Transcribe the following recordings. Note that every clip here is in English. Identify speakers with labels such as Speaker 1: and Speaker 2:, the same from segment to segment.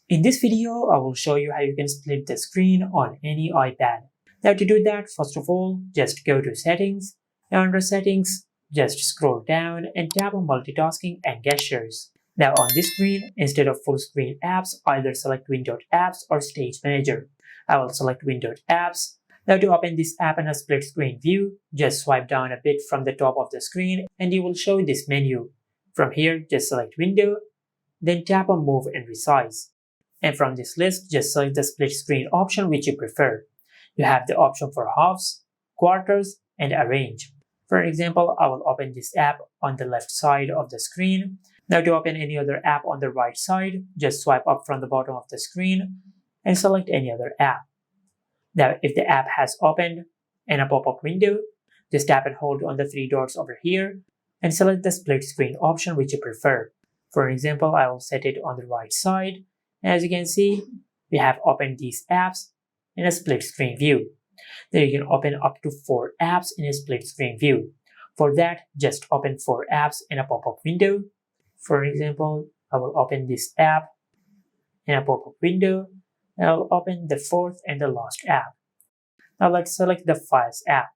Speaker 1: In this video, I will show you how you can split the screen on any iPad. Now to do that, first of all, just go to Settings, and under Settings, just scroll down and tap on Multitasking and Gestures. Now on this screen, instead of full screen apps, either select Windowed Apps or Stage Manager. I will select Windowed Apps. Now to open this app in a split screen view, just swipe down a bit from the top of the screen and you will show this menu. From here, just select Window, then tap on Move and Resize. And from this list, just select the split screen option which you prefer. You have the option for halves, quarters, and arrange. For example, I will open this app on the left side of the screen. Now to open any other app on the right side, just swipe up from the bottom of the screen and select any other app. Now if the app has opened in a pop-up window, just tap and hold on the three dots over here and select the split screen option which you prefer. For example, I will set it on the right side. As you can see, we have opened these apps in a split screen view. Then you can open up to 4 apps in a split screen view. For that, just open 4 apps in a pop-up window. For example, I will open this app in a pop-up window, and I'll open the 4th and the last app. Now let's select the Files app.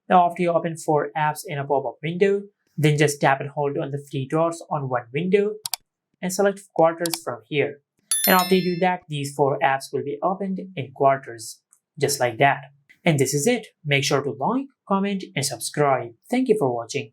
Speaker 1: Now after you open 4 apps in a pop-up window, then just tap and hold on the 3 dots on one window and select quarters from here. And after you do that, these 4 apps will be opened in quarters, just like that. And this is it. Make sure to like, comment, and subscribe. Thank you for watching.